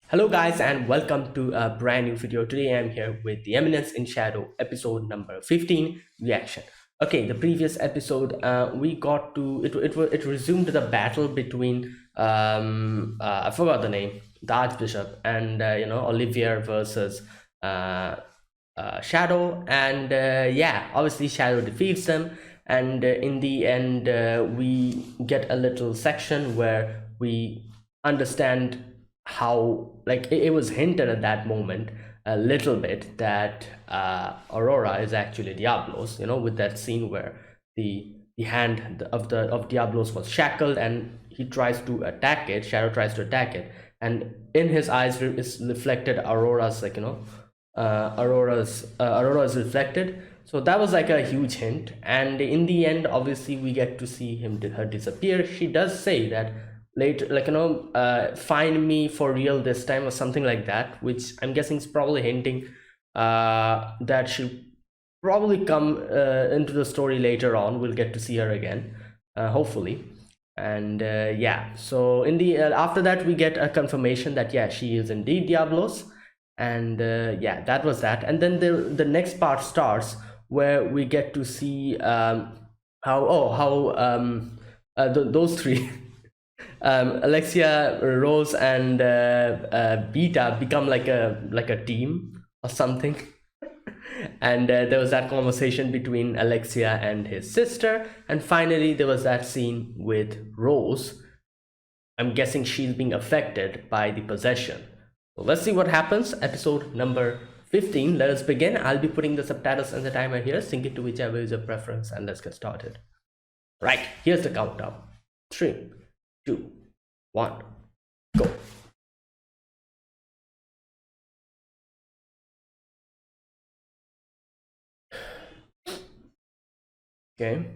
Hello, guys, and welcome to a brand new video. Today, I'm here with the Eminence in Shadow, episode number 15 reaction. Okay, the previous episode, we got to it resumed the battle between I forgot the name, the Archbishop, and Olivier versus uh, Shadow, and yeah, obviously Shadow defeats them, and in the end, we get a little section where we understand how, like, it was hinted at that moment a little bit that Aurora is actually Diablos, with that scene where the hand of Diablos was shackled and he tries to attack it. Shadow tries to attack it, and in his eyes is reflected Aurora's, Aurora is reflected. So that was like a huge hint, and in the end, obviously, we get to see her disappear. She does say that later, find me for real this time or something like that, which I'm guessing is probably hinting that she probably come into the story later on. We'll get to see her again, hopefully. And yeah, so in the after that we get a confirmation that yeah, she is indeed Diablos. And yeah, that was that. And then the next part starts where we get to see those three Alexia, Rose, and Beta become like a team or something. And there was that conversation between Alexia and his sister, and finally there was that scene with Rose. I'm guessing she's being affected by the possession. So let's see what happens. Episode number 15. Let us begin. I'll be putting the subtitles and the timer here. Sync it to whichever is your preference, and let's get started. Right, here's the countdown. 3, 2, 1, go. Okay.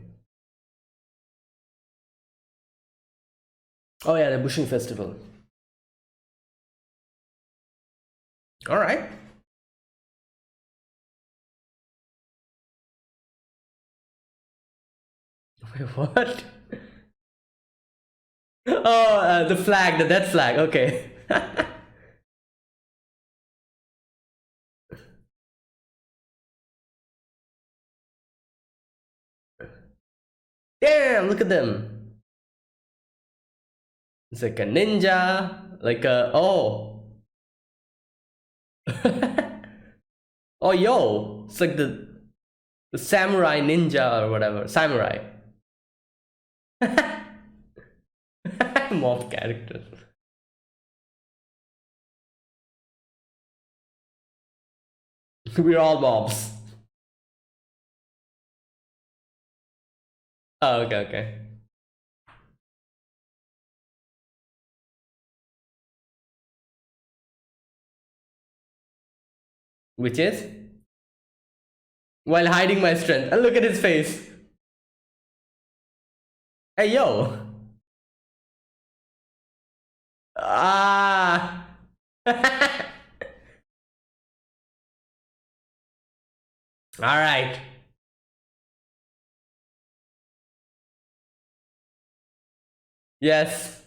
Oh yeah, the bushing festival. All right. Wait, what? Oh, the flag, the death flag. Okay. Damn, look at them. It's like a ninja, like a oh yo, it's like the samurai ninja or whatever. Samurai. Mob character. We're all mobs. Oh, okay, okay. Which is while hiding my strength. And look at his face. Hey yo. Ah. All right. Yes.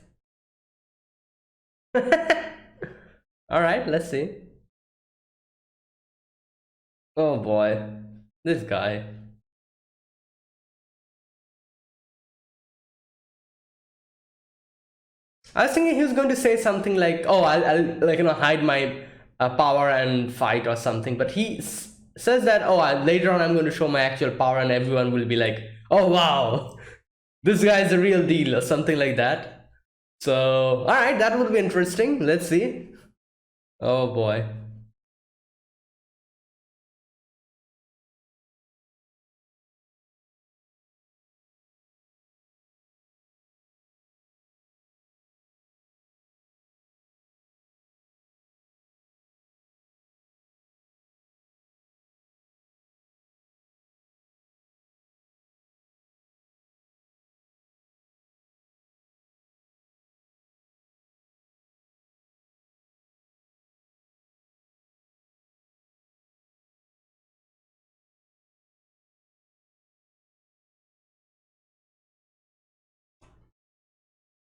All right, let's see. Oh boy. This guy. I was thinking he was going to say something like, "Oh, I'll like hide my power and fight or something," but he says that, "Oh, later on I'm going to show my actual power," and everyone will be like, "Oh wow, this guy's a real deal," or something like that. So, all right, that would be interesting. Let's see. Oh boy.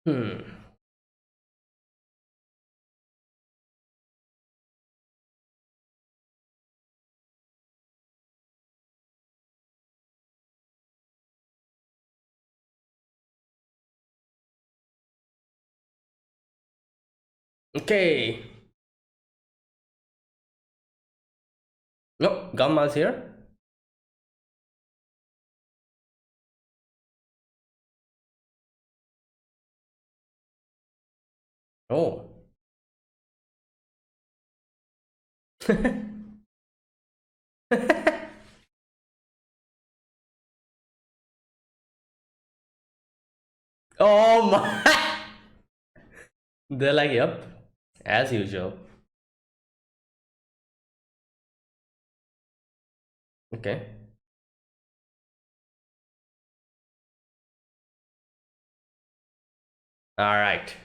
Hmm. Okay. No, Gamma's here. Oh. Oh my. They're like, yep, as usual. Okay. All right.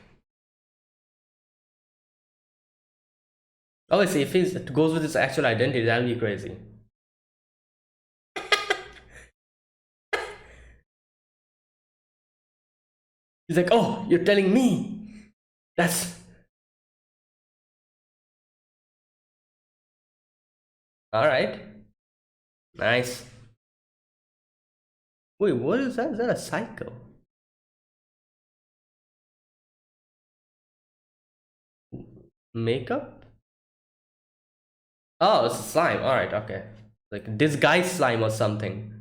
Obviously, if it goes with his actual identity, that'll be crazy. He's like, oh, you're telling me. That's all right. Nice. Wait, what is that? Is that a cycle? Makeup? Oh, it's slime. All right, okay. Like disguise slime or something.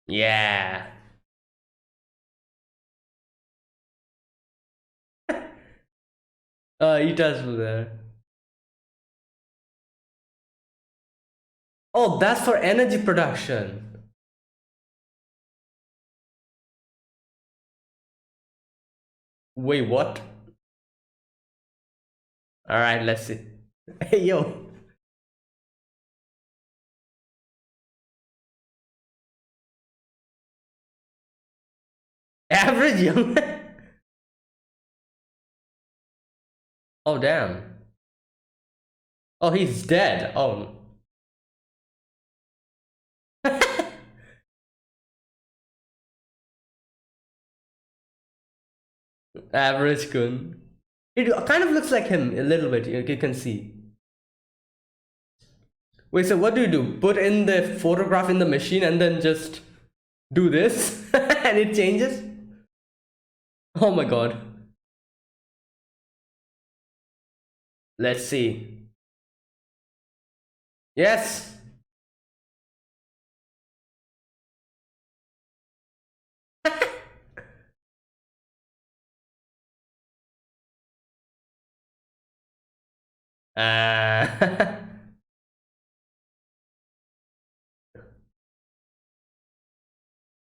Yeah. He does do that. Oh, that's for energy production. Wait, what? All right, let's see. Hey, yo. Average young. Oh, damn. Oh, he's dead. Oh. Average Kun. It kind of looks like him a little bit. You can see. Wait, so what do? Put in the photograph in the machine and then just do this and it changes? Oh my god. Let's see. Yes. Uh,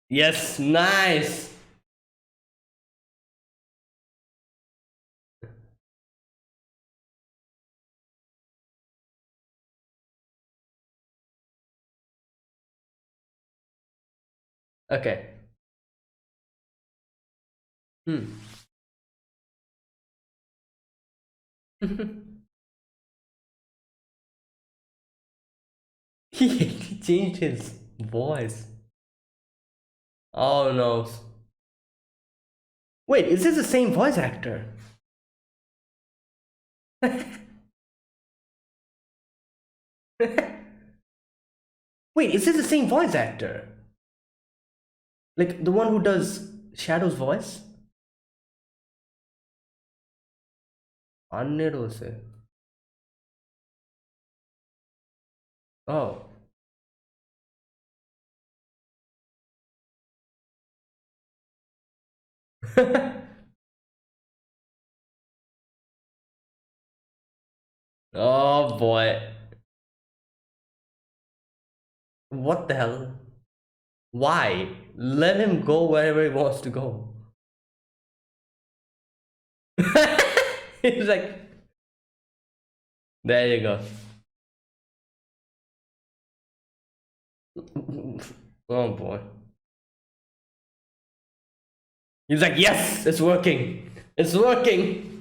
yes, nice. Okay. Hmm. He changed his voice. Oh no. Wait, is this the same voice actor? Wait, is this the same voice actor? Like the one who does Shadow's voice? Annero se. Oh. Oh boy. What the hell? Why? Let him go wherever he wants to go. He's like, there you go. Oh boy. He's like, yes, it's working. It's working.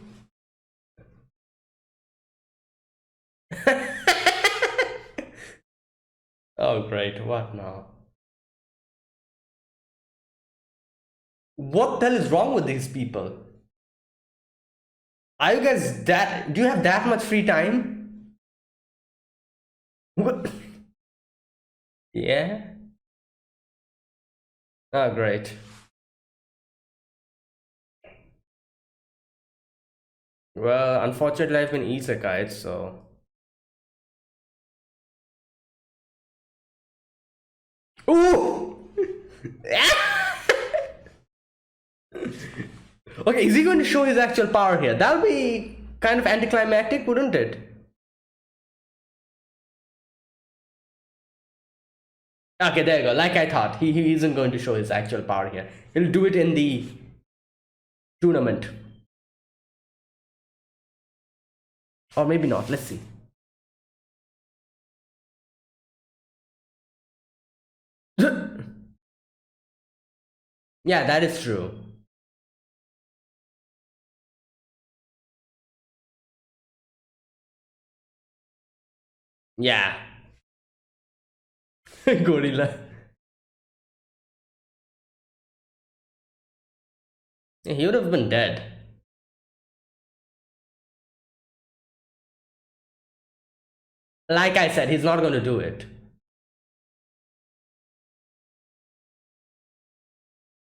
Oh great, what now? What the hell is wrong with these people? Are you guys that do you have that much free time? What? Yeah? Oh great. Well, unfortunately, I've been isekai, so. Ooh! Okay, is he going to show his actual power here? That'll be kind of anticlimactic, wouldn't it? Okay, there you go. Like I thought, he isn't going to show his actual power here. He'll do it in the tournament. Or maybe not. Let's see. Yeah, that is true. Yeah. Gorilla. Yeah, he would have been dead. Like I said, he's not going to do it.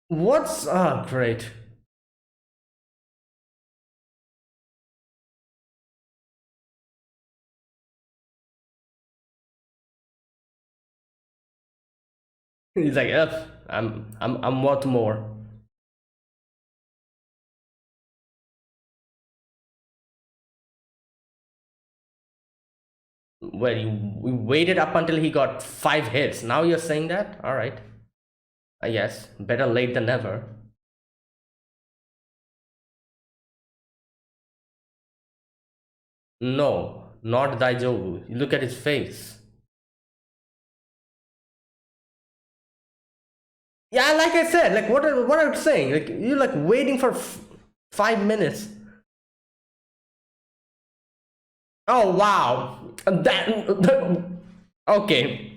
What's. Oh, great. He's like, ugh, I'm worth more. Well, we waited up until he got 5 hits. Now you're saying that? All right. Yes, better late than never. No, not Daijobu. Look at his face. Yeah, like I said, like what I'm saying, like you're like waiting for 5 minutes. Oh wow, that okay.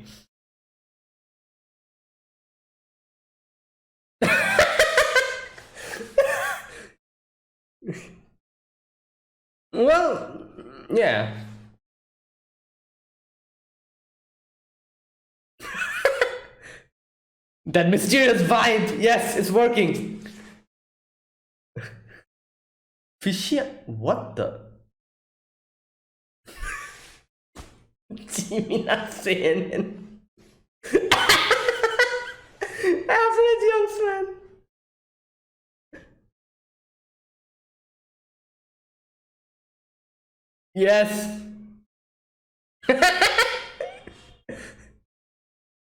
Well, yeah. That mysterious vibe, yes, it's working. Fishy, what the? Jimmy not saying it. Average youngsman. Yes.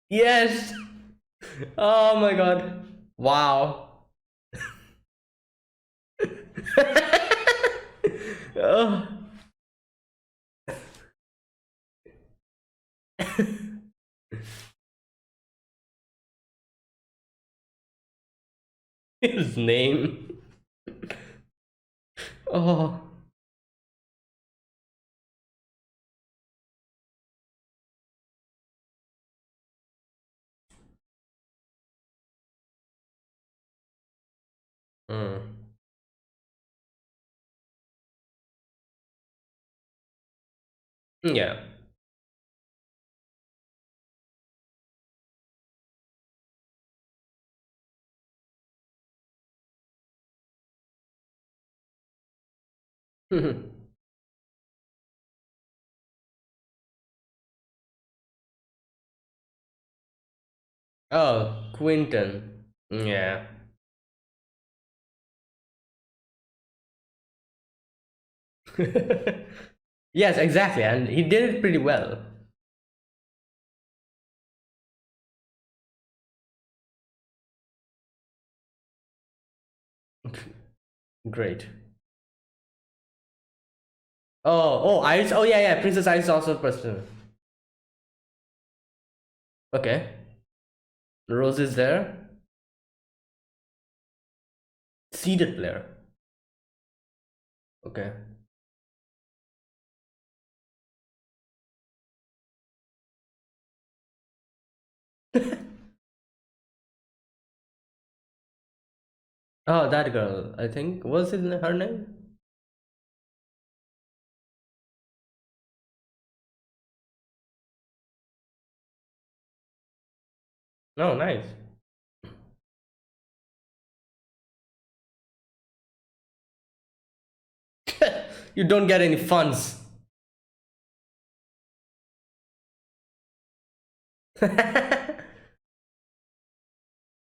Yes. Oh my god. Wow. Oh. His name. Oh. Mm. Yeah. Oh, Quinton. Yeah. Yes, exactly, and he did it pretty well. Great. Oh, Iris. Oh, yeah, yeah. Princess Iris is also a person. Okay. Rose is there. Seeded player. Okay. Oh, that girl. I think was it her name? Oh, nice. You don't get any funds.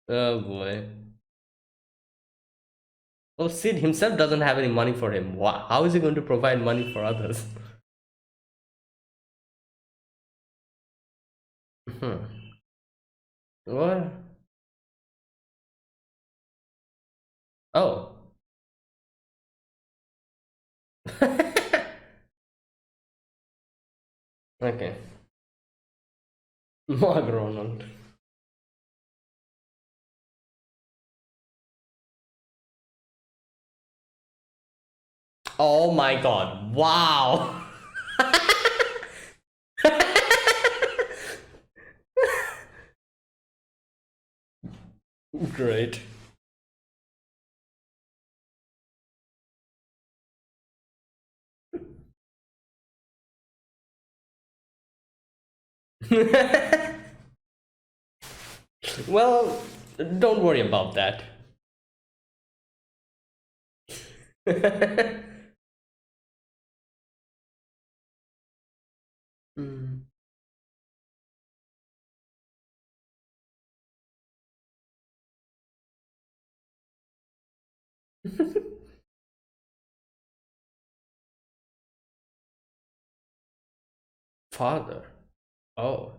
Oh boy. Well, Sid himself doesn't have any money for him. How is he going to provide money for others? Hmm. What? Oh. Okay. Mark Ronald. Oh my god. Wow. Great. Well, don't worry about that. Hmm. Father. Oh.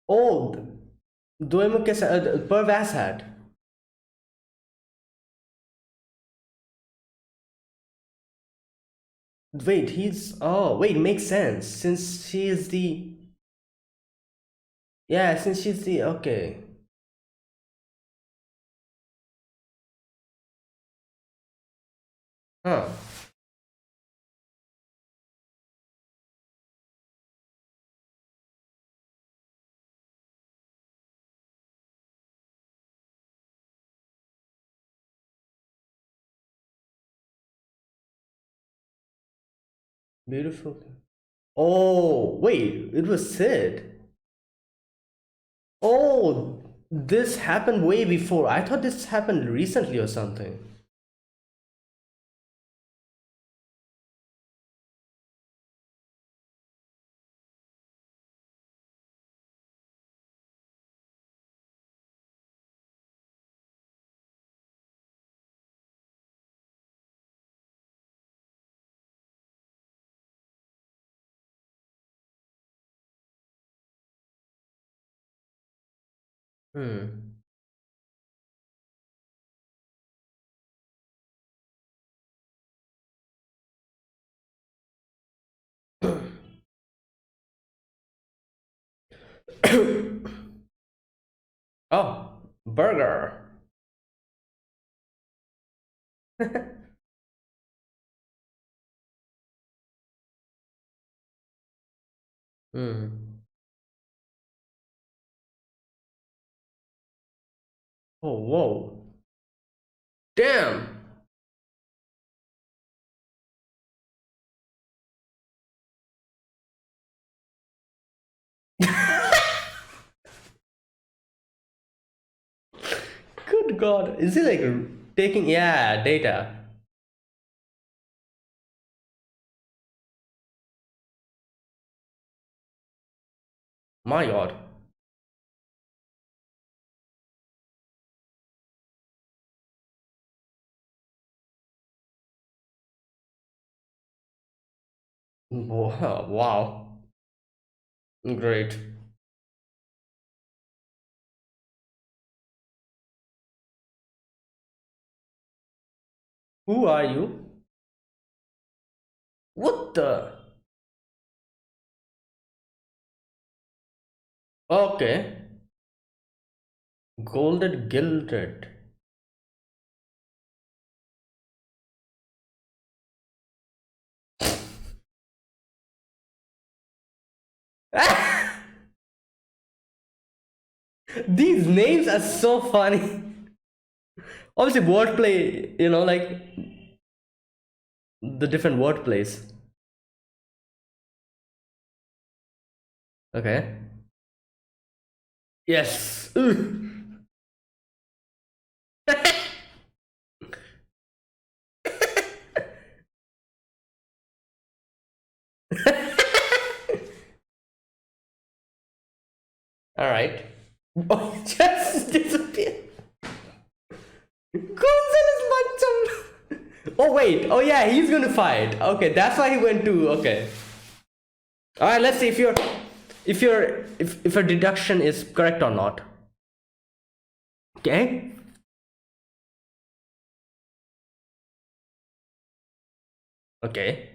Oh, doimo के Pervaz had. Wait, he's oh wait, makes sense since she is the yeah, since she's the okay. Huh. Beautiful. Oh, wait, it was Sid. Oh, this happened way before. I thought this happened recently or something. Hmm. Oh, burger. Hmm. Oh, whoa. Damn. Good God. Is he like taking, yeah, data? My God. Wow. Wow. Great. Who are you? What the? Okay. Golden gilded. These names are so funny. Obviously, wordplay, like the different wordplays. Okay. Yes. Ugh. All right. Oh, just disappear. Gonzalez Mancham. Oh wait. Oh yeah, he's gonna fight. Okay, that's why he went to. Okay. All right. Let's see if if your deduction is correct or not. Okay. Okay.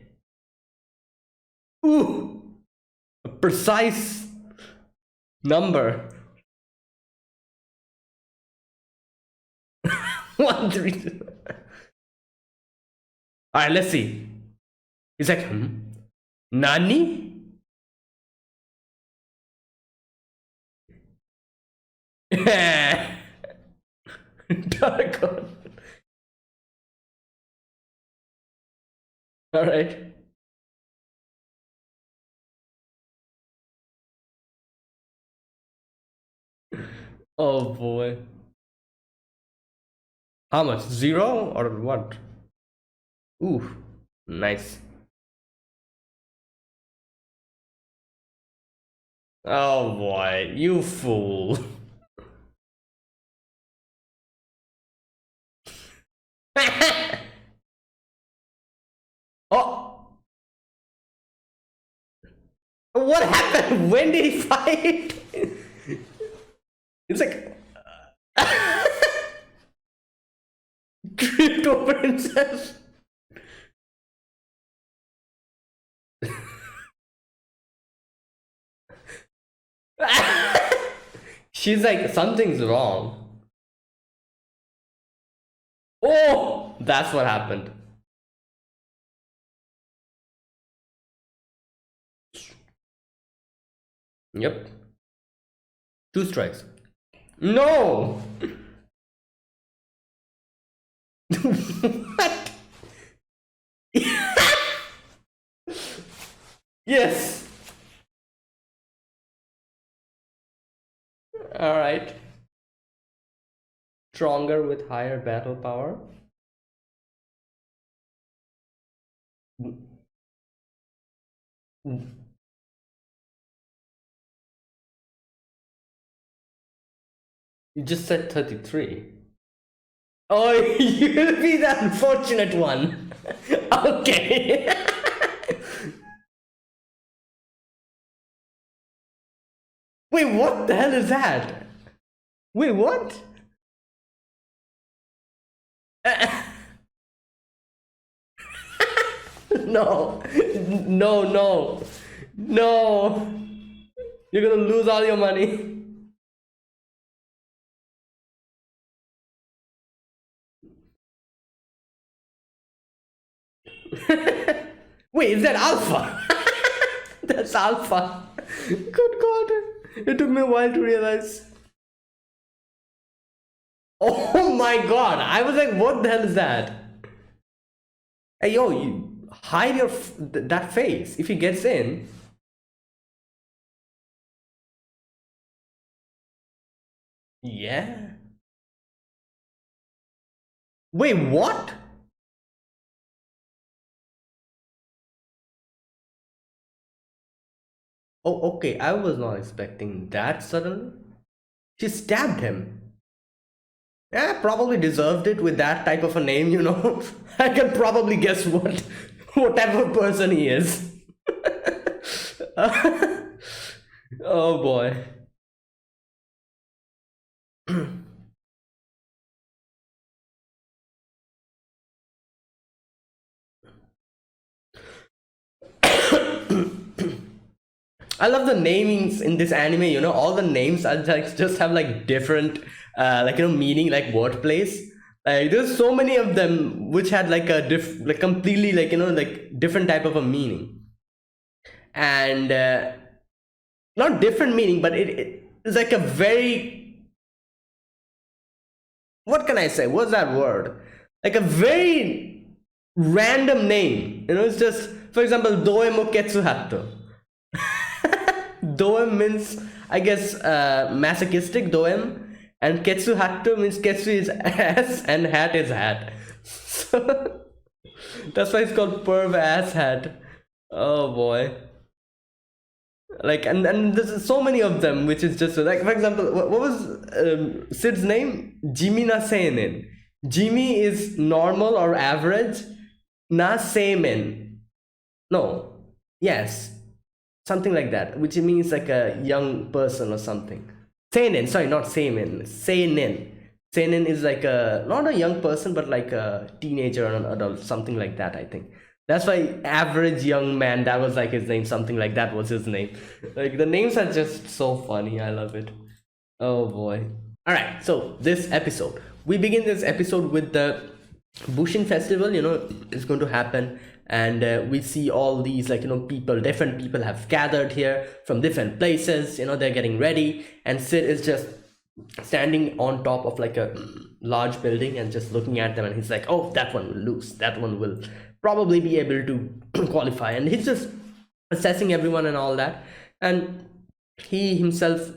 Ooh, a precise number. 132. All right. Let's see. He's like, Nani? Doggone. All right. Oh boy. How much? Zero or what? Ooh, nice. Oh boy, you fool. Oh, what happened? When did he fight? It's like tripped over himself. She's like, something's wrong. Oh, that's what happened. Yep. Two strikes. No! What? Yes. All right. Stronger with higher battle power. You just said 33. Oh, you'll be the unfortunate one. Okay. Wait, what the hell is that? Wait, what? No, no, no, no. You're gonna lose all your money. Wait, is that alpha? That's alpha. Good God. It took me a while to realize. Oh my God. I was like, what the hell is that? Hey, yo, you hide your that face. If he gets in. Yeah. Wait, what? Oh, okay. I was not expecting that suddenly. She stabbed him. Yeah, probably deserved it with that type of a name, you know. I can probably guess whatever person he is. Oh boy. I love the namings in this anime, you know, all the names are like just have like different like meaning, like wordplays. Like there's so many of them which had like a like completely like like different type of a meaning. And not different meaning, but it's like a very, what can I say? What's that word? Like a very random name. You know, it's just, for example, Doemo Ketsuhato. Doem means, I guess, masochistic, doem, and ketsu hatto means ketsu is ass and hat is hat. So that's why it's called perv ass hat. Oh boy. Like, and there's so many of them, which is just like, for example, what was Sid's name? Jimmy na seinen. Jimmy is normal or average. Na semen. No. Yes. Something like that, which means like a young person or something. Seinen, sorry, not semen. Seinen. Seinen is like a not a young person, but like a teenager or an adult, something like that, I think. That's why average young man, that was like his name, something like that was his name. Like the names are just so funny. I love it. Oh boy. All right, so this episode, we begin this episode with the Bushin festival, is going to happen, and we see all these, like, people, different people have gathered here from different places, they're getting ready, and Sid is just standing on top of like a large building and just looking at them, and he's like, oh, that one will lose, that one will probably be able to qualify, and he's just assessing everyone and all that, and he himself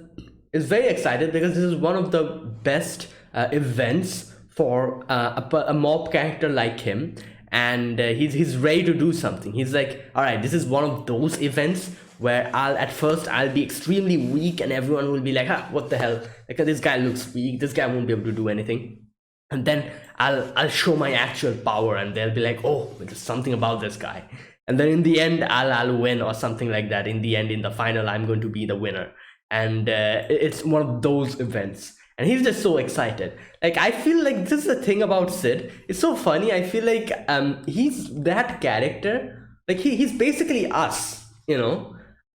is very excited because this is one of the best events for a mob character like him, and he's ready to do something. He's like, all right, this is one of those events where I'll be extremely weak, and everyone will be like, what the hell, because this guy looks weak, this guy won't be able to do anything, and then I'll show my actual power, and they'll be like, oh, there's something about this guy, and then in the end I'll win or something like that. In the end, in the final, I'm going to be the winner, and it's one of those events, and he's just so excited. Like, I feel like this is the thing about Sid, it's so funny. I feel like he's that character, like he's basically us,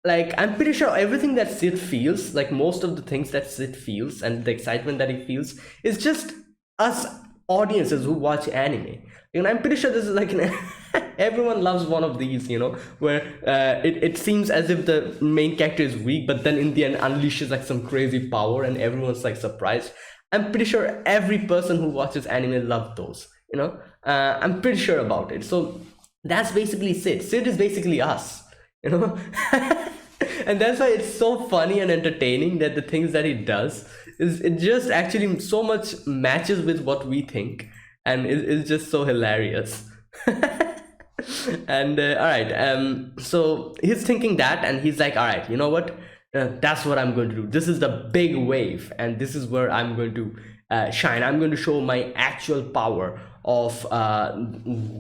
like I'm pretty sure everything that Sid feels, like most of the things that Sid feels and the excitement that he feels, is just us audiences who watch anime. I'm pretty sure this is like everyone loves one of these, where it seems as if the main character is weak, but then in the end unleashes like some crazy power and everyone's like surprised. I'm pretty sure every person who watches anime loves those, I'm pretty sure about it. So that's basically Sid. Sid is basically us, and that's why it's so funny and entertaining, that the things that he does is, it just actually so much matches with what we think, and it's just so hilarious. And all right, so he's thinking that, and he's like, all right, you know what, that's what I'm going to do. This is the big wave, and this is where I'm going to shine. I'm going to show my actual power of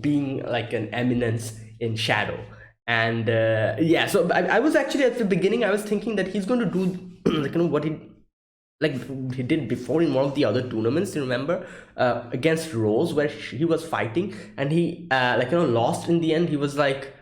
being like an eminence in shadow. And yeah, so I was actually, at the beginning I was thinking that he's going to do like, what he did before in one of the other tournaments, you remember, against Rose, where he was fighting, and he lost in the end. He was like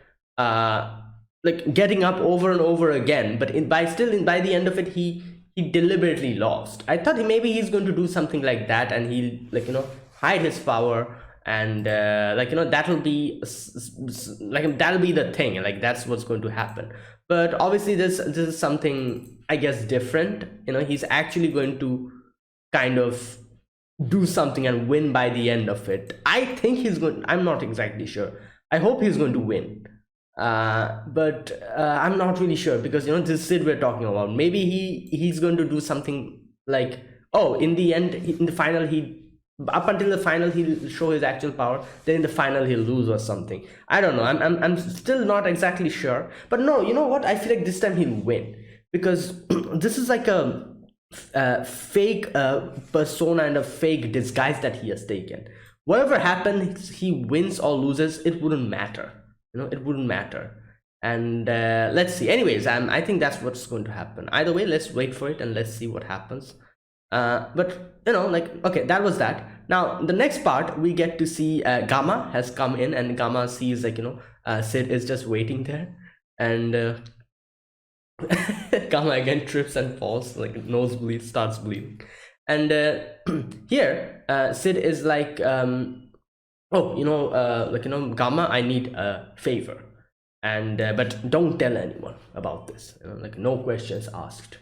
getting up over and over again, but by the end of it, he deliberately lost. I thought maybe he's going to do something like that, and he'll hide his power, and that'll be that'll be the thing, like that's what's going to happen. But obviously this is something, I guess, different. He's actually going to kind of do something and win by the end of it. I think he's going, I'm not exactly sure, I hope he's going to win, but I'm not really sure, because this Sid we're talking about, maybe he's going to do something like, oh, in the end, in the final, up until the final he'll show his actual power, then in the final he'll lose or something. I don't know, I'm still not exactly sure. But no, you know what, I feel like this time he'll win, because this is like a fake persona and a fake disguise that he has taken. Whatever happens, he wins or loses, it wouldn't matter, it wouldn't matter. And let's see. Anyways, I think that's what's going to happen. Either way, let's wait for it and let's see what happens. But okay, that was that. Now the next part, we get to see Gamma has come in, and Gamma sees Sid is just waiting there, and Gamma again trips and falls, like nosebleed, starts bleeding, and here Sid is like, oh, Gamma, I need a favor, and but don't tell anyone about this, no questions asked.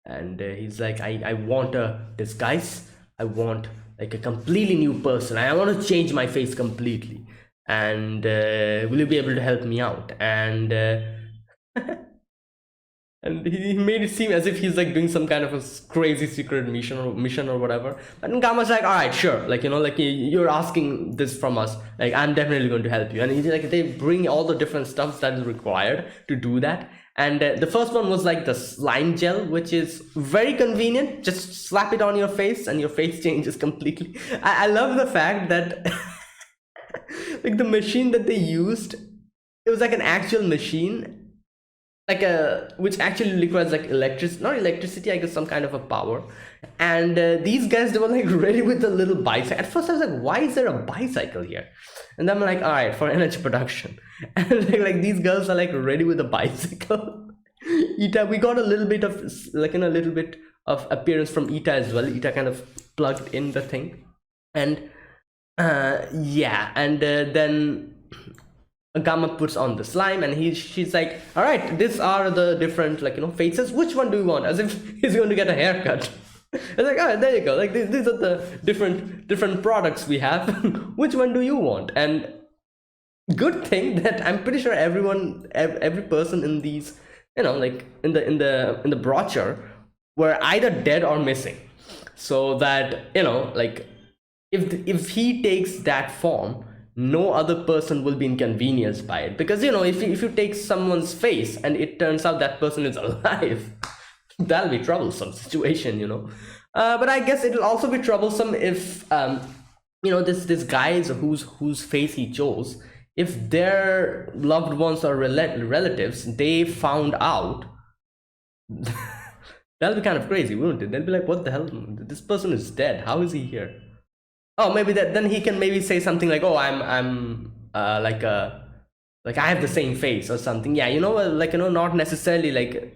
And he's like, I want a disguise, I want like a completely new person, I want to change my face completely, and will you be able to help me out? And and he made it seem as if he's like doing some kind of a crazy secret mission or whatever. But Gamma's like, all right, sure, you're asking this from us, like I'm definitely going to help you. And he's like, they bring all the different stuff that is required to do that, And the first one was like the slime gel, which is very convenient. Just slap it on your face and your face changes completely. I love the fact that like the machine that they used, it was like an actual machine, like a which actually requires like not electricity, I guess some kind of a power. And these guys, they were like ready with a little bicycle. At first I was like, why is there a bicycle here? And then I'm like, all right, for energy production. And like these girls are like ready with a bicycle. Ita, we got a little bit of like a little bit of appearance from Ita as well. Ita kind of plugged in the thing. And yeah, and then Gamma puts on the slime, and she's like, all right, these are the different faces. Which one do you want? As if he's going to get a haircut. It's like, all right, there you go. Like these are the different products we have. Which one do you want? And good thing that I'm pretty sure every person in these, like in the brochure, were either dead or missing, so that like if he takes that form, no other person will be inconvenienced by it. Because if you take someone's face and it turns out that person is alive, that'll be troublesome situation. But I guess it'll also be troublesome if this guys whose face he chose, if their loved ones or relatives, they found out. That'll be kind of crazy, wouldn't it? They'll be like, what the hell, this person is dead, how is he here? Oh, maybe then he can maybe say something like, oh, I'm like I have the same face or something. Yeah, not necessarily like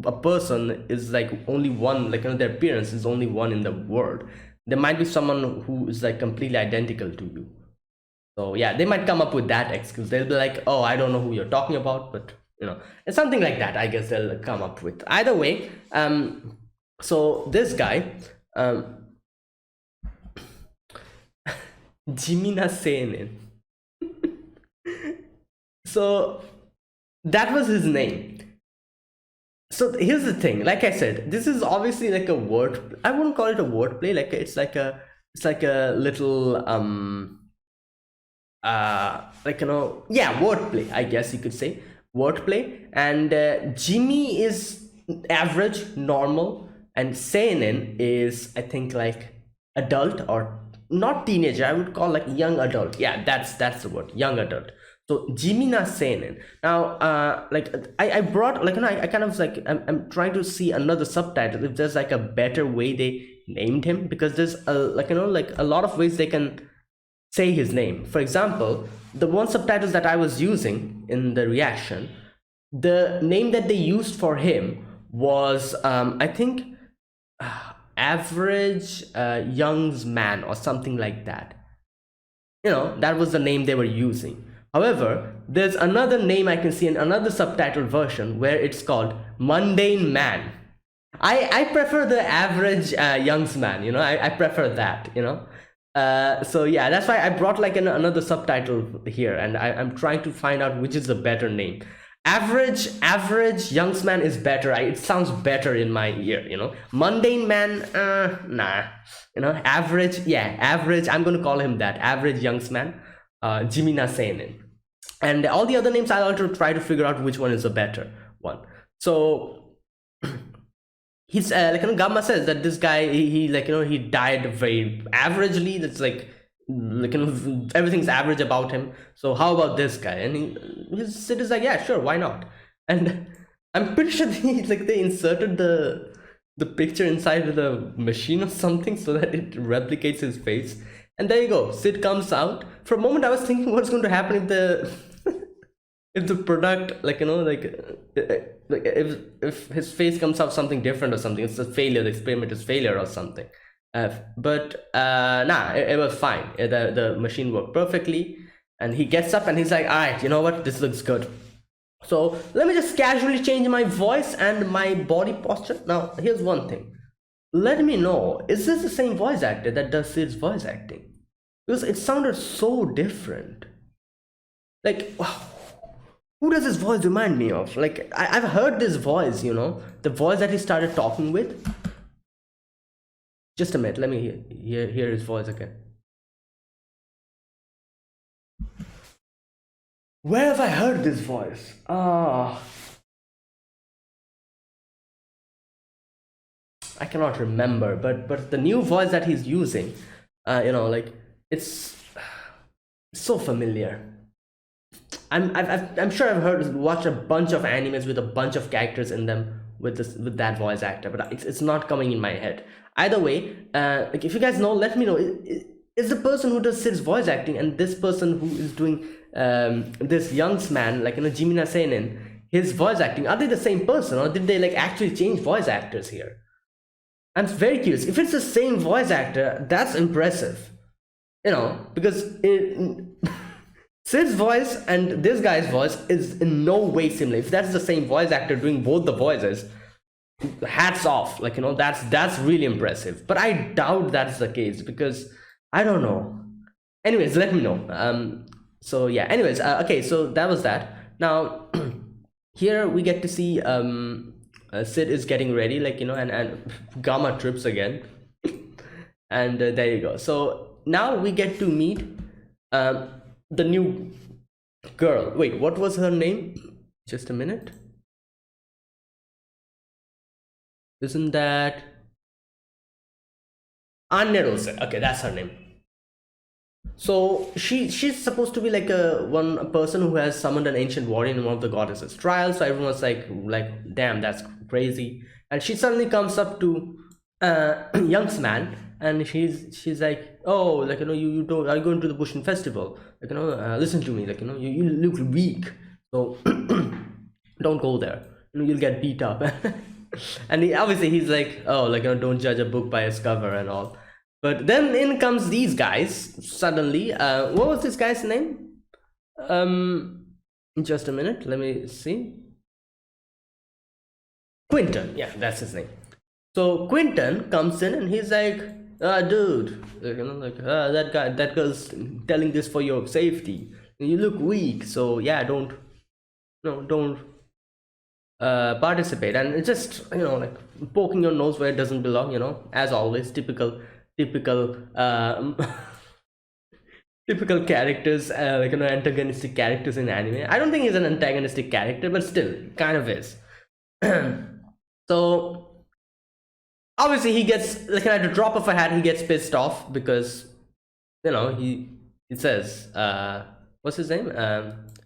a person is like only one, like their appearance is only one in the world. There might be someone who is like completely identical to you. So yeah, they might come up with that excuse. They'll be like, oh, I don't know who you're talking about, but it's something like that, I guess they'll come up with. Either way, so this guy, Jimina Seinen. So that was his name. So here's the thing, like I said, this is obviously like a word, I wouldn't call it a wordplay, like it's like a little yeah, wordplay, I guess you could say, wordplay. And Jimmy is average, normal, and Seinen is, I think, like adult, or not teenager, I would call like young adult. Yeah, that's the word, young adult. So Jimina Seinen. Now like I brought like I kind of like I'm trying to see another subtitle if there's like a better way they named him, because there's like a lot of ways they can say his name. For example, the one subtitles that I was using in the reaction, the name that they used for him was I think average young's man or something like that. That was the name they were using. However, there's another name I can see in another subtitle version where it's called mundane man. I prefer the average young's man. I prefer that. So yeah, that's why I brought like another subtitle here, and I'm trying to find out which is the better name. Average youngs man is better. It sounds better in my ear. Mundane man, nah. Average, yeah, average. I'm gonna call him that. Average youngs man, Jimina Seinen. And all the other names, I'll also try to figure out which one is the better one. So he's like Gamma says that this guy, he like he died very averagely. That's like everything's average about him. So how about this guy? And his is like, yeah, sure, why not? And I'm pretty sure they inserted the picture inside the machine or something so that it replicates his face. And there you go, Sid comes out. For a moment I was thinking what's going to happen if the if the product, like if his face comes out something different or something, it's a failure, the experiment is failure or something. But nah, it was fine. The machine worked perfectly, and he gets up and he's like, all right, you know what, this looks good. So let me just casually change my voice and my body posture. Now here's one thing, let me know, is this the same voice actor that does Sid's voice acting? Because it sounded so different. Like, wow, who does his voice remind me of? Like I've heard this voice, the voice that he started talking with. Just a minute, let me hear his voice again. Where have I heard this voice? I cannot remember, but the new voice that he's using, like it's so familiar. I'm sure I've watched a bunch of animes with a bunch of characters in them with that voice actor, but it's not coming in my head. Either way, like if you guys know, let me know. Is the person who does Sid's voice acting and this person who is doing this young man, like Jimina Seinen, his voice acting, are they the same person, or did they like actually change voice actors here? I'm very curious. If it's the same voice actor, that's impressive. Because Sid's voice and this guy's voice is in no way similar. If that's the same voice actor doing both the voices, hats off. Like, that's really impressive. But I doubt that's the case because I don't know. Anyways, let me know. So yeah, anyways, okay, so that was that. Now, here we get to see Sid is getting ready, like, and Gamma trips again. And there you go. So now we get to meet the new girl. Wait, what was her name? Just a minute. Isn't that Anya Rose? Okay, that's her name. So she's supposed to be like one person who has summoned an ancient warrior in one of the goddesses' trials. So everyone's like, damn, that's crazy. And she suddenly comes up to young's man, and she's like, oh, like, you don't, are you going to the Bushin festival? Like, listen to me, like, you look weak, so don't go there. You'll get beat up. And obviously he's like, oh, like, don't judge a book by its cover and all. But then in comes these guys suddenly. What was this guy's name? Just a minute, let me see. Quinton, yeah, that's his name. So Quinton comes in and he's like, dude, that girl's telling this for your safety. You look weak, so yeah, don't participate. And it's just, like poking your nose where it doesn't belong, as always, typical typical characters, antagonistic characters in anime. I don't think he's an antagonistic character, but still kind of is. So obviously he gets, like, at the drop of a hat, he gets pissed off because he says, what's his name,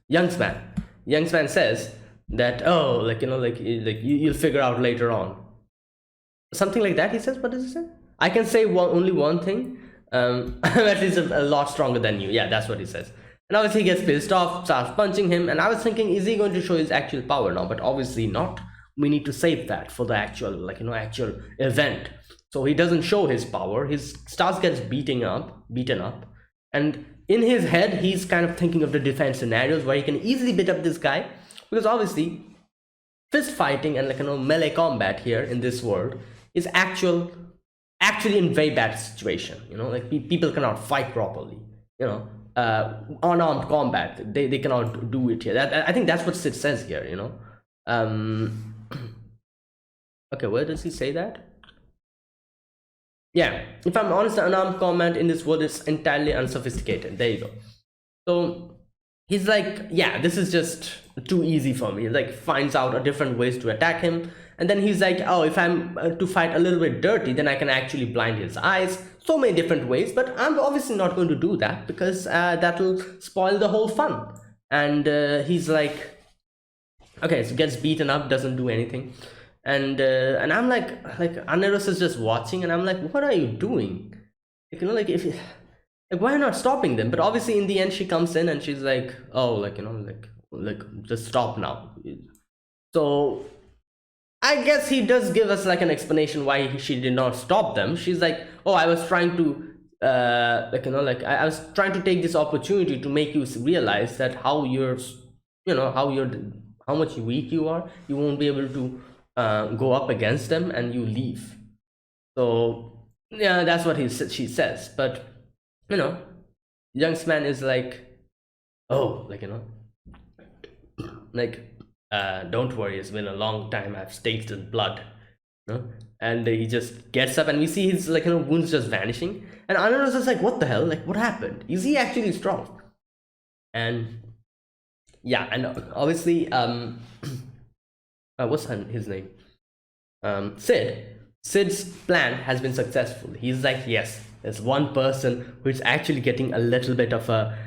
Youngsman says that, oh, like, you'll figure out later on, something like that. He says, what does he say? I can say only one thing. At least a lot stronger than you. Yeah, that's what he says. And obviously he gets pissed off, starts punching him. And I was thinking, is he going to show his actual power now? But obviously not. We need to save that for the actual, actual event. So he doesn't show his power. His stars gets beaten up. And in his head, he's kind of thinking of the defense scenarios where he can easily beat up this guy. Because obviously, fist fighting and melee combat here in this world is actually in very bad situation. Like people cannot fight properly. Unarmed combat, they cannot do it here. I think that's what Sid says here. Okay, where does he say that? Yeah, if I'm honest, the unarmed combat in this world is entirely unsophisticated. There you go. So he's like, yeah, this is just too easy for me. Like, finds out a different ways to attack him. And then he's like, oh, if I'm to fight a little bit dirty, then I can actually blind his eyes. So many different ways, but I'm obviously not going to do that because that'll spoil the whole fun. And he's like, okay, so gets beaten up, doesn't do anything. And I'm like Aneros is just watching, and I'm like, what are you doing? Why not stopping them? But obviously in the end she comes in and she's like, oh, just stop now. So I guess he does give us like an explanation why she did not stop them. She's like, oh, I was trying to I was trying to take this opportunity to make you realize that how much weak you are. You won't be able to go up against them, and you leave. So yeah, that's what she says. But Youngsman is like, oh, don't worry, it's been a long time, I've tasted blood. And he just gets up, and we see his wounds just vanishing, and Anand is just like, what the hell, like, what happened? Is he actually strong? And Yeah, and obviously, what's his name? Sid. Sid's plan has been successful. He's like, yes, there's one person who is actually getting a little bit of a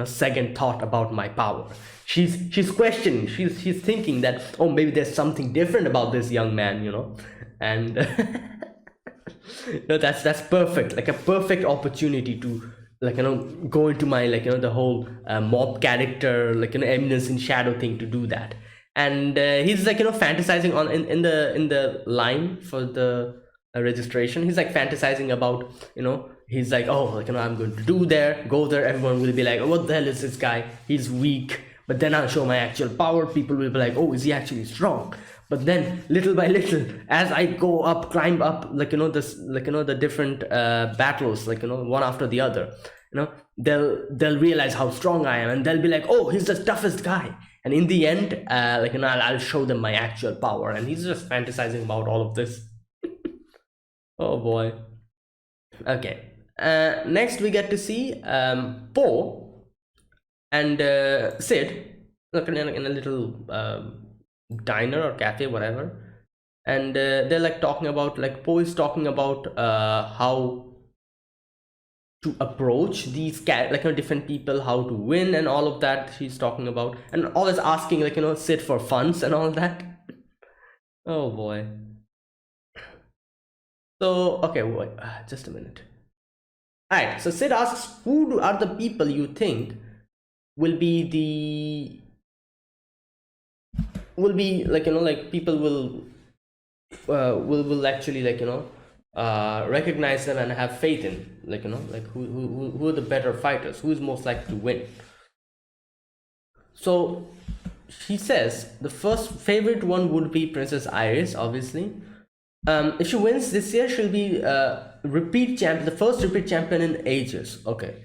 second thought about my power. She's questioning. She's thinking that, oh, maybe there's something different about this young man, and no, that's perfect, like a perfect opportunity to go into my the whole mob character, Eminence in Shadow thing, to do that. And he's fantasizing on in the line for the registration. He's like fantasizing about, he's like, oh, I'm going to go there, everyone will be like, oh, what the hell is this guy, he's weak, but then I'll show my actual power, people will be like, oh, is he actually strong? But then little by little, as I go up, climb up, the different battles, one after the other, they'll realize how strong I am, and they'll be like, oh, he's the toughest guy. And in the end, I'll show them my actual power. And he's just fantasizing about all of this. Oh boy. Okay. Next we get to see Poe and Sid, in a little diner or cafe, whatever. And they're like talking about, Poe is talking about how to approach these different people, how to win, and all of that she's talking about, and always asking Sid for funds and all that. Oh boy. So okay, wait, just a minute. All right, so Sid asks, are the people you think will be people will actually recognize them and have faith in, who are the better fighters, who is most likely to win. So she says the first favorite one would be Princess Iris, obviously. If she wins this year, she'll be repeat champion, the first repeat champion in ages. Okay.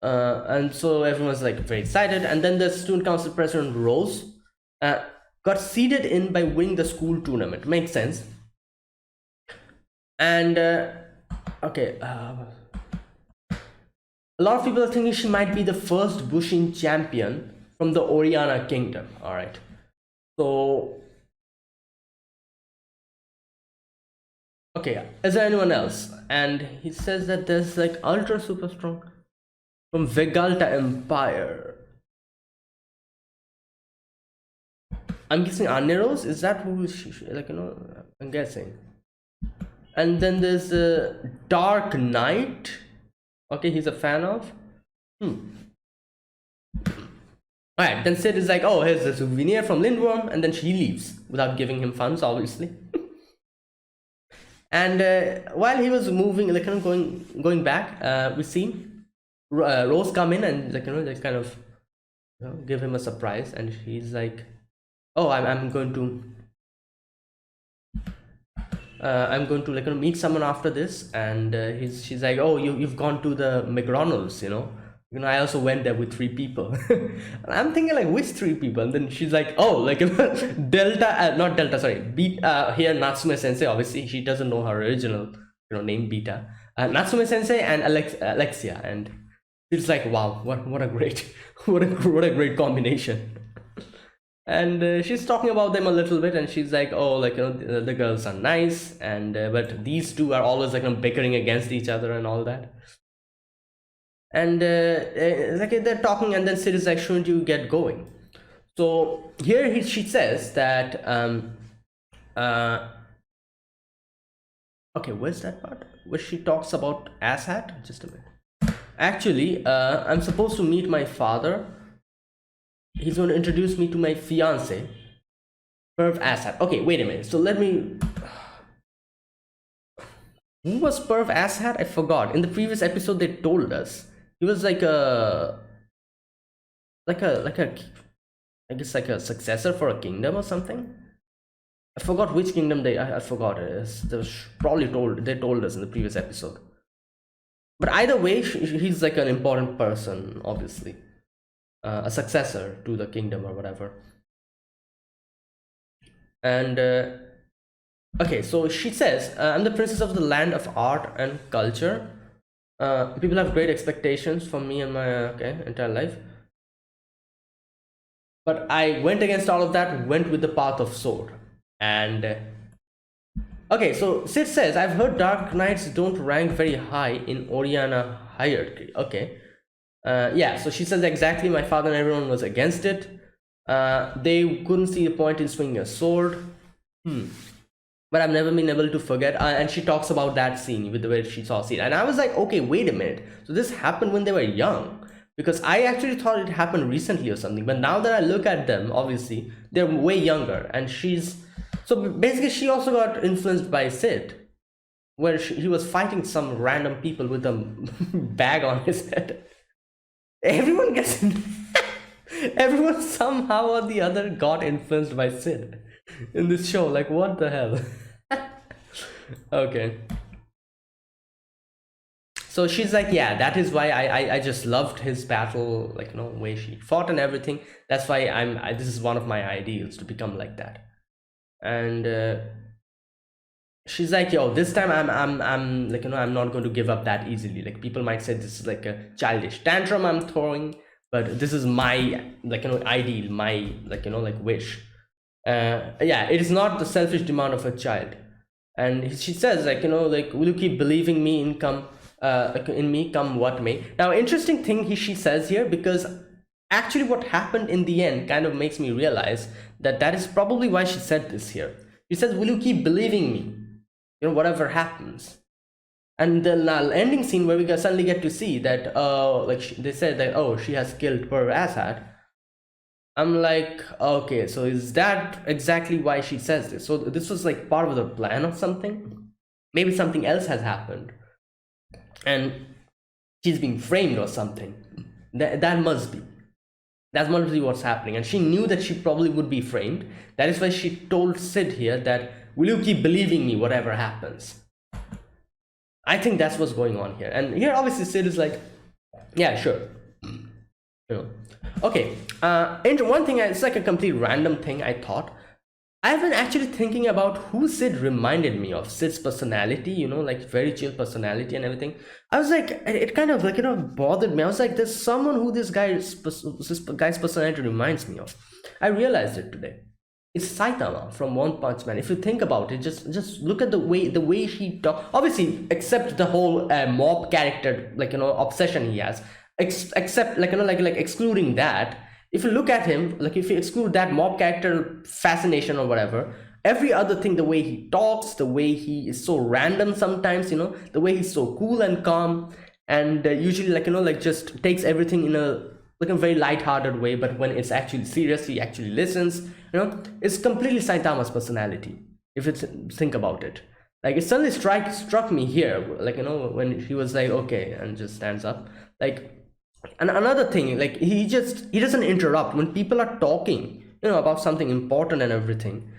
And so everyone's like very excited. And then the student council president Rose got seeded in by winning the school tournament. Makes sense. And okay, a lot of people are thinking she might be the first Bushin champion from the Oriana Kingdom. All right, so okay, is there anyone else? And he says that there's ultra super strong from Vegalta Empire. I'm guessing Aneros. Is that who she I'm guessing. And then there's a Dark Knight. Okay, he's a fan of. Alright, then Sid is like, oh, here's the souvenir from Lindworm, and then she leaves without giving him funds, obviously. And while he was moving, going back, we see Rose come in and just kind of give him a surprise, and she's like, oh, I'm going to meet someone after this. And she's like, oh, you've gone to the McDonald's, I also went there with 3 people. And I'm thinking which 3 people? And then she's like, oh, Delta, not Delta, sorry, Beta, here Natsume Sensei, obviously she doesn't know her original name, Beta, Natsume Sensei and Alexia. And it's like, wow, what a great what a great combination. And she's talking about them a little bit, and she's like, oh, the girls are nice, and but these two are always bickering against each other and all that. And they're talking, and then Sid is like, shouldn't you get going? So here she says that okay, where's that part where she talks about asshat? Just a minute. Actually, I'm supposed to meet my father. He's going to introduce me to my fiance, Perv Asshat. Okay, wait a minute. So let me. Who was Perv Asshat? I forgot. In the previous episode, they told us he was I guess a successor for a kingdom or something. I forgot which kingdom I forgot it is. They was probably they told us in the previous episode. But either way, he's an important person, obviously. A successor to the kingdom or whatever. And okay, so she says, I'm the princess of the land of art and culture. People have great expectations for me and my entire life. But I went against all of that, went with the path of sword. And okay, so Sid says, I've heard Dark Knights don't rank very high in Oriana hierarchy. Okay. Yeah, so she says exactly, my father and everyone was against it. They couldn't see the point in swinging a sword. But I've never been able to forget. And she talks about that scene with the way she saw Sid. And I was like, okay, wait a minute. So this happened when they were young. Because I actually thought it happened recently or something. But now that I look at them, obviously, they're way younger. And she's. So basically, she also got influenced by Sid, where he was fighting some random people with a bag on his head. Everyone gets. Everyone somehow or the other got influenced by Sid in this show. Like, what the hell? Okay. So she's like, yeah, that is why I just loved his battle, like, way she fought and everything. That's why this is one of my ideals, to become like that. And she's like, yo, this time I'm like, I'm not going to give up that easily. Like, people might say this is like a childish tantrum I'm throwing, but this is my, like, ideal, my, like, like, wish. Yeah, it is not the selfish demand of a child. And she says, like, like, will you keep believing me in me, come what may. Now, interesting thing she says here, because actually what happened in the end kind of makes me realize that is probably why she said this here. She says, will you keep believing me, whatever happens. And the ending scene where we suddenly get to see that they said that, oh, she has killed Per Assad. I'm like, okay, so is that exactly why she says this? So this was like part of the plan of something. Maybe something else has happened and she's being framed or something. That must be what's happening. And she knew that she probably would be framed. That is why she told Sid here that, will you keep believing me whatever happens? I think that's what's going on here. And here obviously Sid is like, yeah, sure. Okay, and one thing, it's like a complete random thing I thought. I've been actually thinking about who Sid reminded me of. Sid's personality, like very chill personality and everything. I was like, it kind of like, bothered me. I was like, there's someone who this guy's personality reminds me of. I realized it today. It's Saitama from One Punch Man. If you think about it, just look at the way he talks. Obviously, except the whole mob character, like, obsession he has. Except, like, like excluding that. If you look at him, like, if you exclude that mob character fascination or whatever, every other thing, the way he talks, the way he is so random sometimes, the way he's so cool and calm, and usually, like, like, just takes everything in a very light-hearted way, but when it's actually serious, he actually listens. It's completely Saitama's personality, if you think about it. Like, it suddenly struck me here, like, when he was like, okay, and just stands up, like. And another thing, like, he doesn't interrupt when people are talking, about something important and everything,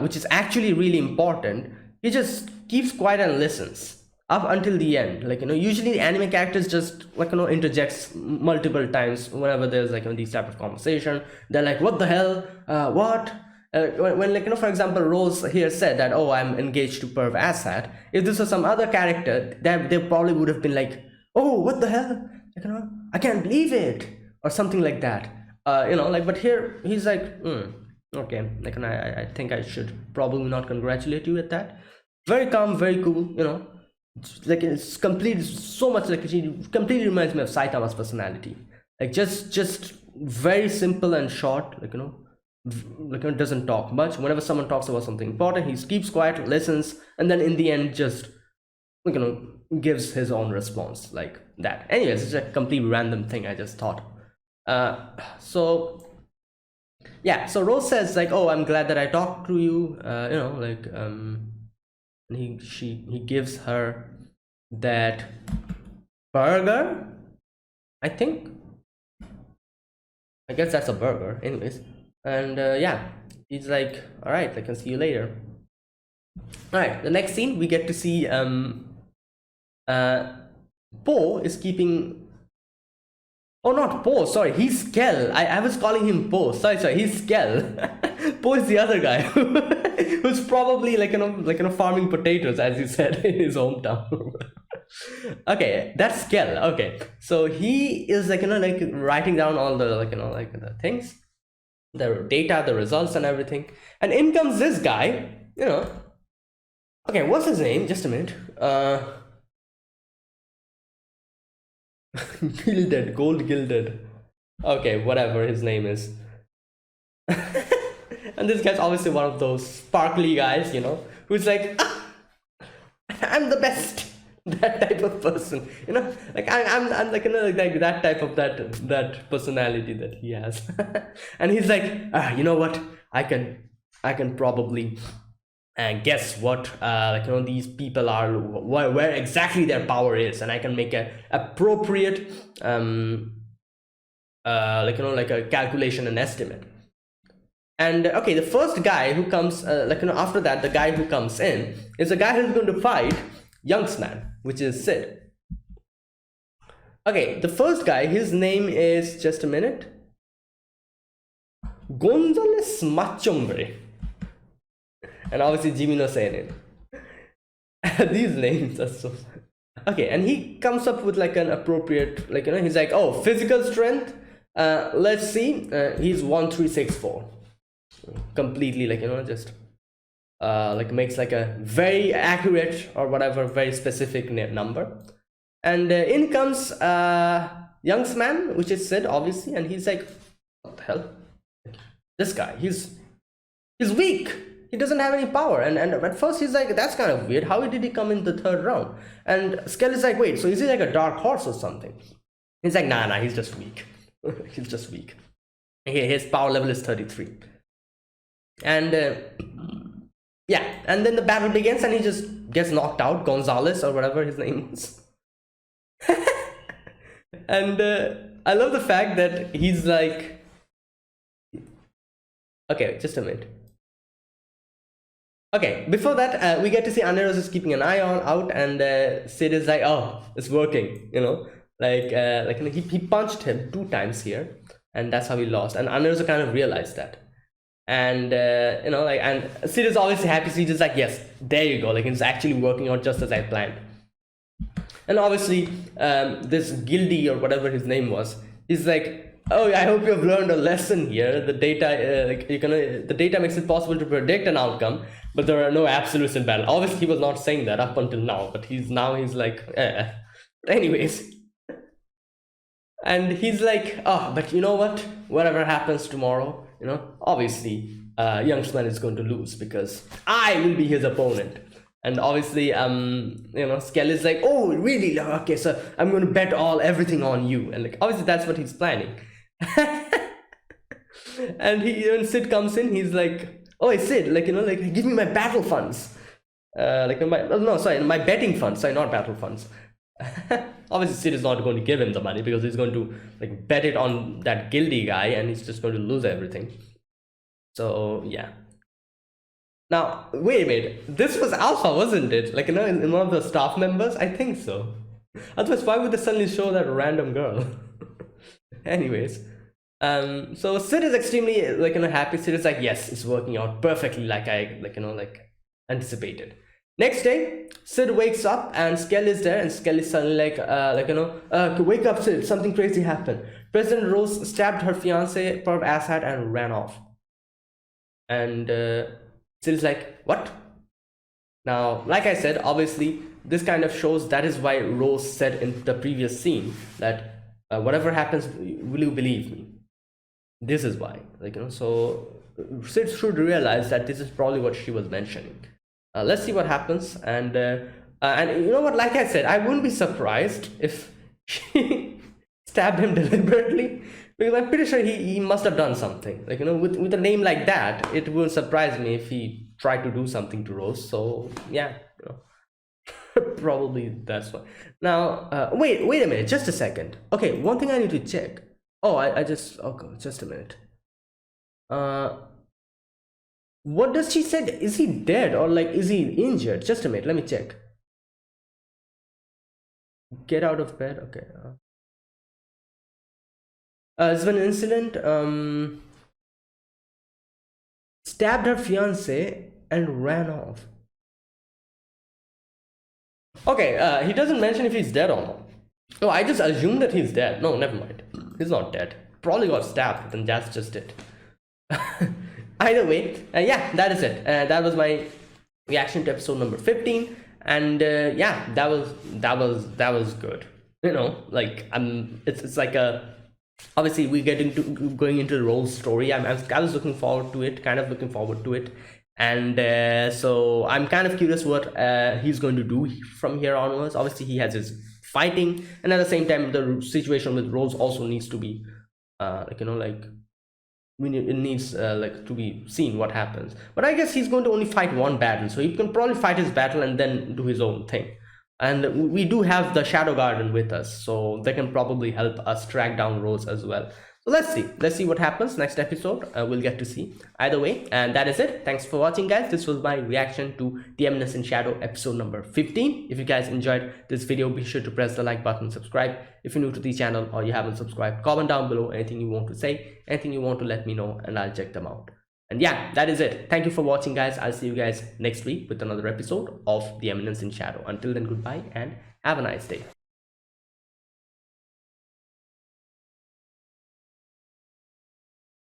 which is actually really important. He just keeps quiet and listens up until the end. Like, usually anime characters just, like, interjects multiple times whenever there's, like, these type of conversation. They're like, what the hell, what? When, like, for example, Rose here said that, oh, I'm engaged to Perv Assad. If this was some other character, that they probably would have been like, oh, what the hell? I can't believe it, or something like that. Like, but here he's like, okay, like, I think I should probably not congratulate you at that. Very calm, very cool, like, it's complete, so much like, she completely reminds me of Saitama's personality. Like, just very simple and short, like, like, doesn't talk much. Whenever someone talks about something important, he keeps quiet, listens, and then in the end just, like, gives his own response, like that. Anyways, it's a complete random thing I just thought. So yeah, so Rose says, like, oh, I'm glad that I talked to you, like, and he gives her that burger, I think. I guess that's a burger. Anyways, and yeah, he's like, all right, I can see you later. All right, the next scene we get to see Po is keeping. Oh, not Po. Sorry, he's Skel. I was calling him Po. Sorry, he's Skel. Po is the other guy who's probably, like, farming potatoes, as you said, in his hometown. Okay, that's Skel. Okay, so he is, like, like, writing down all the, like, like, the things, the data, the results, and everything. And in comes this guy, you know. Okay, what's his name? Just a minute. Gilded, gold gilded. Okay, whatever his name is. And this guy's obviously one of those sparkly guys, you know, who's like, "Ah, I'm the best." That type of person, you know, like I'm like, you know, like that type of that personality that he has. And he's like, you know what, I can probably guess what, like, you know, these people are, where exactly their power is, and I can make a appropriate like, you know, like a calculation and estimate. And okay, the first guy who comes, like, you know, after that, the guy who comes in is the guy who's going to fight Youngsman, which is Sid. Okay, the first guy, his name is, just a minute, Gonzales Machombre. And obviously Jimmy no Seinen. These names are so fun. Okay, and he comes up with like an appropriate, like, you know, he's like, oh, physical strength, let's see, he's 1364. Completely, like, you know, just like makes like a very accurate or whatever, very specific number. And in comes Youngsman, which is Sid, obviously, and he's like, what the hell, this guy, he's weak, he doesn't have any power. And at first he's like, that's kind of weird, how did he come in the third round? And Skelly's like, wait, so is he like a dark horse or something? He's like, nah, he's just weak. He's just weak. His power level is 33. And yeah, and then the battle begins and he just gets knocked out, Gonzalez or whatever his name is. And I love the fact that he's like, okay, just a minute. Okay, before that, we get to see Aneros is keeping an eye out, and Sid is like, oh, it's working, you know, like he punched him 2 times here, and that's how he lost. And Aneros kind of realized that. And you know, like, and Sid is obviously happy, so he's just like, yes, there you go, like, it's actually working out just as I planned. And obviously this Gildy or whatever his name was, he's like, oh, I hope you've learned a lesson here. The data, like, the data makes it possible to predict an outcome, but there are no absolutes in battle. Obviously he was not saying that up until now, but he's like, eh. But anyways, and he's like, oh, but you know what, whatever happens tomorrow, you know, obviously Youngsman is going to lose because I will be his opponent. And obviously you know, Skell is like, oh really, okay, so I'm going to bet everything on you. And like, obviously that's what he's planning. And when Sid comes in, he's like, oh, Sid, like, you know, like, give me my battle funds, like my betting funds, sorry, not battle funds. Obviously Sid is not going to give him the money because he's going to like bet it on that Gildy guy, and he's just going to lose everything. So yeah. Now wait a minute, this was Alpha, wasn't it? Like, you know, in one of the staff members, I think so. Otherwise why would they suddenly show that random girl? Anyways, so Sid is extremely, like, you know, happy. Sid is like, yes, it's working out perfectly like I, like, you know, like, anticipated. Next day, Sid wakes up and Skell is there, and Skell is suddenly like, you know, wake up, Sid, something crazy happened. President Rose stabbed her fiance, Perv Assad, and ran off. And Sid is like, what? Now, like I said, obviously, this kind of shows that is why Rose said in the previous scene that whatever happens, will you believe me? This is why, like, you know, so Sid should realize that this is probably what she was mentioning. Let's see what happens. And you know what, like I said, I wouldn't be surprised if she stabbed him deliberately, because I'm pretty sure he must have done something, like, you know, with a name like that. It wouldn't surprise me if he tried to do something to Rose. So yeah, you know, probably that's why. Now wait a minute, just a second. Okay, one thing I need to check. Oh, I just, okay, just a minute. What does she say? Is he dead or like is he injured? Just a minute, let me check. Get out of bed. Okay. There's been an incident. Stabbed her fiance and ran off. Okay, he doesn't mention if he's dead or not. Oh, I just assumed that he's dead. No, never mind. He's not dead. Probably got stabbed, and that's just it. Either way, yeah, that is it. That was my reaction to episode number 15, and yeah, that was good. Like it's like a, obviously we get into going into the Rose story. I was looking forward to it, kind of looking forward to it, and so I'm kind of curious what he's going to do from here onwards. Obviously, he has his fighting, and at the same time, the situation with Rose also needs to be like it needs like to be seen what happens. But I guess he's going to only fight one battle, so he can probably fight his battle and then do his own thing. And we do have the Shadow Garden with us, so they can probably help us track down Rose as well. So let's see what happens next episode. We'll get to see. Either way, and that is it. Thanks for watching, guys. This was my reaction to The Eminence in Shadow episode number 15. If you guys enjoyed this video, be sure to press the like button, subscribe if you're new to the channel or you haven't subscribed. Comment down below anything you want to say, anything you want to let me know, and I'll check them out. And yeah, that is it. Thank you for watching, guys. I'll see you guys next week with another episode of The Eminence in Shadow. Until then, goodbye and have a nice day.